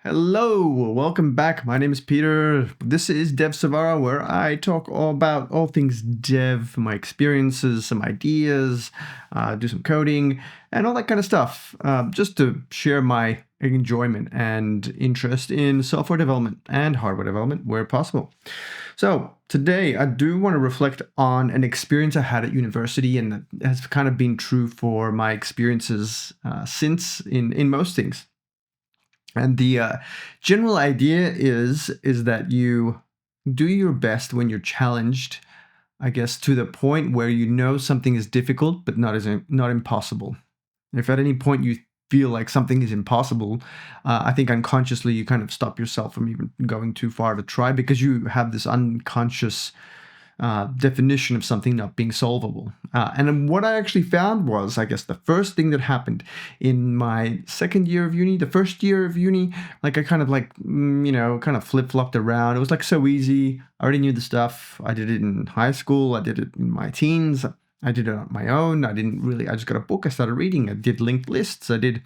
Hello, welcome back. My name is Peter. This is Dev Savara, where I talk all about all things dev, my experiences, some ideas, do some coding, and all that kind of stuff, just to share my enjoyment and interest in software development and hardware development where possible. So today I do want to reflect on an experience I had at university, and that has kind of been true for my experiences since in most things. And the general idea is that you do your best when you're challenged, I guess, to the point where you know something is difficult but not impossible. If at any point you feel like something is impossible, I think unconsciously you kind of stop yourself from even going too far to try because you have this unconscious definition of something not being solvable. And what I actually found was, I guess, the first thing that happened in my second year of uni, the first year of uni, like I kind of kind of flip-flopped around. It was like so easy. I already knew the stuff. I did it in high school. I did it in my teens. I did it on my own. I just got a book. I started reading. I did linked lists. I did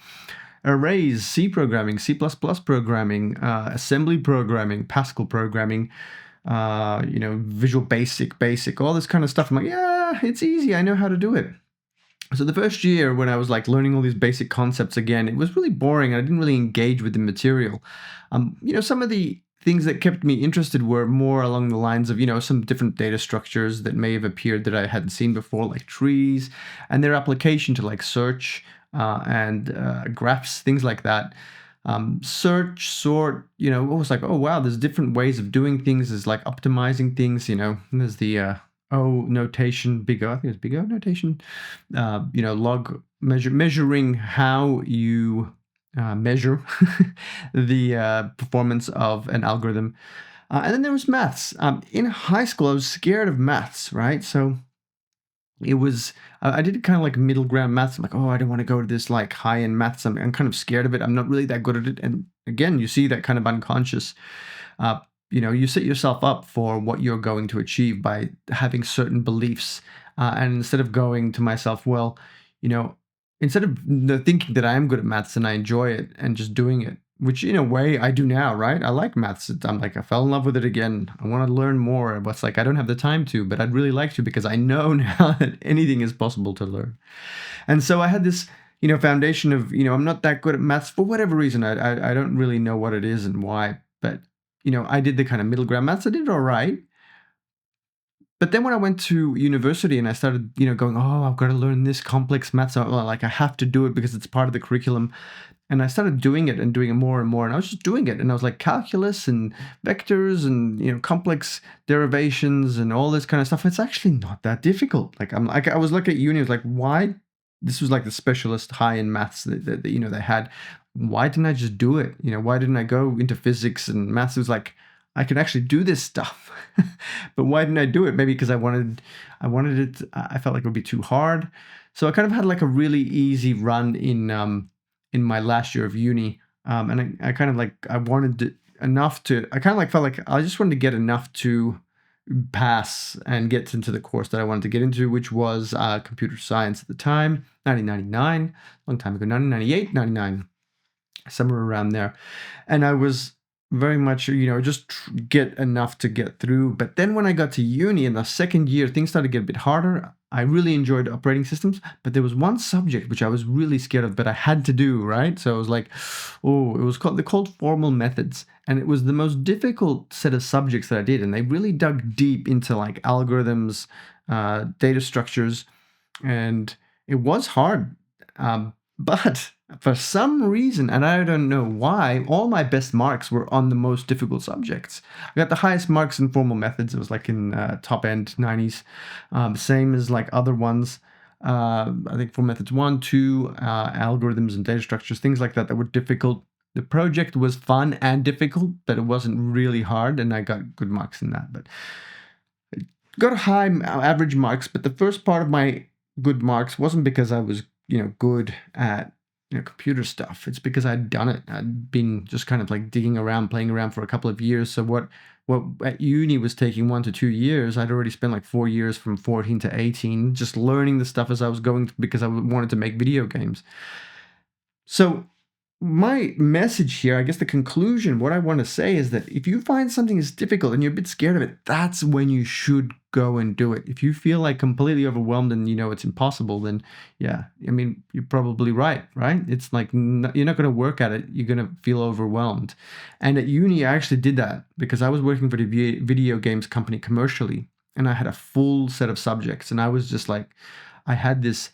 arrays, C programming, C++ programming, assembly programming, Pascal programming, Visual Basic, all this kind of stuff. I'm like, yeah, it's easy. I know how to do it. So the first year when I was like learning all these basic concepts again, it was really boring. I didn't really engage with the material. Some of the things that kept me interested were more along the lines of, some different data structures that may have appeared that I hadn't seen before, like trees, and their application to like search and graphs, things like that. Search, sort, it was like, oh wow, there's different ways of doing things. There's like optimizing things, there's the O notation, big O, I think it's big O notation, log measuring how you measure the performance of an algorithm. And then there was maths. In high school, I was scared of maths, right? So it was I did kind of like middle ground maths. I'm like, oh, I don't want to go to this like high end maths. I'm kind of scared of it. I'm not really that good at it. And again, you see that kind of unconscious. You set yourself up for what you're going to achieve by having certain beliefs. And instead of going to myself, well, instead of thinking that I am good at maths and I enjoy it and just doing it, which in a way I do now, right? I like maths. I'm like, I fell in love with it again. I want to learn more. But it's like, I don't have the time to, but I'd really like to because I know now that anything is possible to learn. And so I had this, foundation of, I'm not that good at maths for whatever reason. I don't really know what it is and why, but, I did the kind of middle ground maths. I did it all right. But then when I went to university and I started, going, oh, I've got to learn this complex maths. Like I have to do it because it's part of the curriculum. And I started doing it and doing it more and more. And I was just doing it. And I was like calculus and vectors and, complex derivations and all this kind of stuff. It's actually not that difficult. I was looking at uni, I was like, why? This was like the specialist high in maths that they had. Why didn't I just do it? Why didn't I go into physics and maths? It was like, I could actually do this stuff. But why didn't I do it? Maybe because I wanted it. I felt like it would be too hard. So I kind of had like a really easy run in my last year of uni. And I kind of like, I wanted enough to, I kind of like felt like I just wanted to get enough to pass and get into the course that I wanted to get into, which was computer science at the time, 1999, long time ago, 1998, 99, somewhere around there. And I was very much, just get enough to get through. But then when I got to uni in the second year, things started to get a bit harder. I really enjoyed operating systems, but there was one subject which I was really scared of, but I had to do, right? So I was like, oh, they're called formal methods. And it was the most difficult set of subjects that I did. And they really dug deep into like algorithms, data structures, and it was hard. But for some reason, and I don't know why, all my best marks were on the most difficult subjects. I got the highest marks in formal methods. It was like in top end 90s, same as like other ones. I think for methods 1, 2, algorithms and data structures, things like that were difficult. The project was fun and difficult, but it wasn't really hard, and I got good marks in that. But got high average marks, but the first part of my good marks wasn't because I was good at computer stuff. It's because I'd done it. I'd been just kind of like digging around, playing around for a couple of years. So what at uni was taking 1 to 2 years, I'd already spent like 4 years from 14 to 18 just learning the stuff as I was going because I wanted to make video games. So my message here, I guess the conclusion, what I want to say is that if you find something is difficult and you're a bit scared of it, that's when you should go and do it. If you feel like completely overwhelmed and you know it's impossible, then yeah, I mean, you're probably right? It's like you're not going to work at it. You're going to feel overwhelmed. And at uni, I actually did that because I was working for the video games company commercially, and I had a full set of subjects, and I was just like, I had this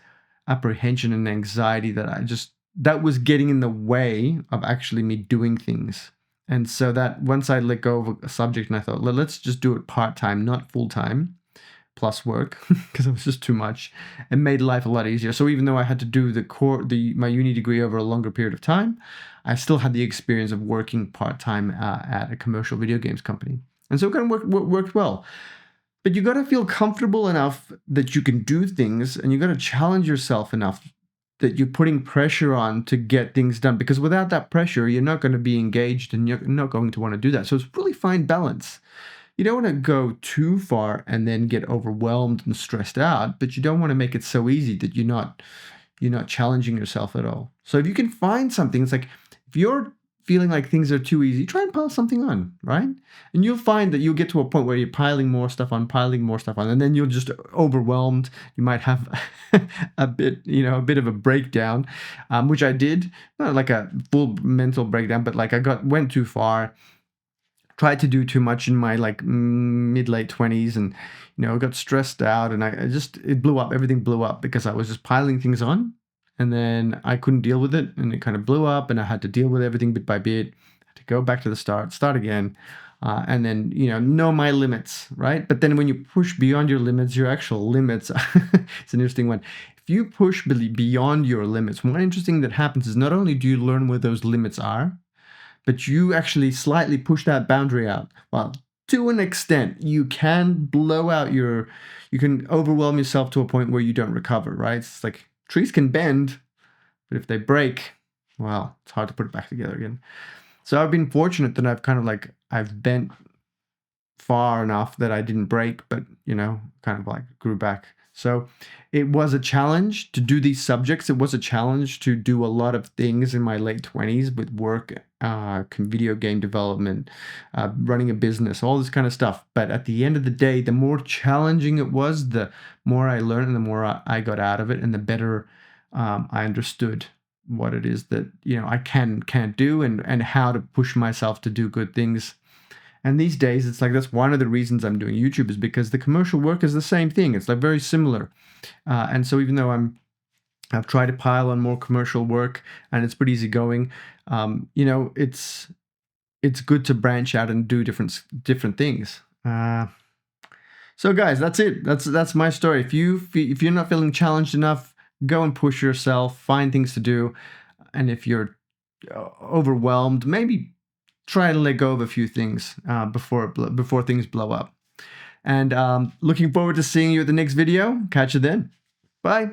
apprehension and anxiety that was getting in the way of actually me doing things. And so that once I let go of a subject and I thought, let's just do it part-time, not full-time, plus work, because it was just too much, and made life a lot easier. So even though I had to do my uni degree over a longer period of time, I still had the experience of working part-time at a commercial video games company. And so it kind of worked well. But you got to feel comfortable enough that you can do things, and you got to challenge yourself enough that you're putting pressure on to get things done, because without that pressure, you're not going to be engaged and you're not going to want to do that. So it's really fine balance. You don't want to go too far and then get overwhelmed and stressed out, but you don't want to make it so easy that you're not challenging yourself at all. So if you can find something, it's like if you're feeling like things are too easy, try and pile something on, right? And you'll find that you'll get to a point where you're piling more stuff on, and then you're just overwhelmed. You might have a bit of a breakdown, which I did, not like a full mental breakdown, but like went too far, tried to do too much in my like mid-late 20s, and got stressed out, and it blew up. Everything blew up because I was just piling things on. And then I couldn't deal with it, and it kind of blew up, and I had to deal with everything bit by bit. I had to go back to the start again, and then know my limits, right? But then when you push beyond your limits, your actual limits, it's an interesting one. If you push beyond your limits, one interesting that happens is not only do you learn where those limits are, but you actually slightly push that boundary out. Well, to an extent, you can you can overwhelm yourself to a point where you don't recover, right? It's like trees can bend, but if they break, well, it's hard to put it back together again. So I've been fortunate that I've bent far enough that I didn't break, but kind of like grew back. So it was a challenge to do these subjects. It was a challenge to do a lot of things in my late 20s with work, video game development, running a business, all this kind of stuff. But at the end of the day, the more challenging it was, the more I learned and the more I got out of it, and the better I understood what it is that I can't do, and how to push myself to do good things. And these days, it's like that's one of the reasons I'm doing YouTube, is because the commercial work is the same thing. It's like very similar. And so even though I've tried to pile on more commercial work and it's pretty easy going, it's good to branch out and do different things. So guys, that's it. That's my story. If you're not feeling challenged enough, go and push yourself, find things to do. And if you're overwhelmed, maybe try and let go of a few things before things blow up. And looking forward to seeing you at the next video. Catch you then. Bye.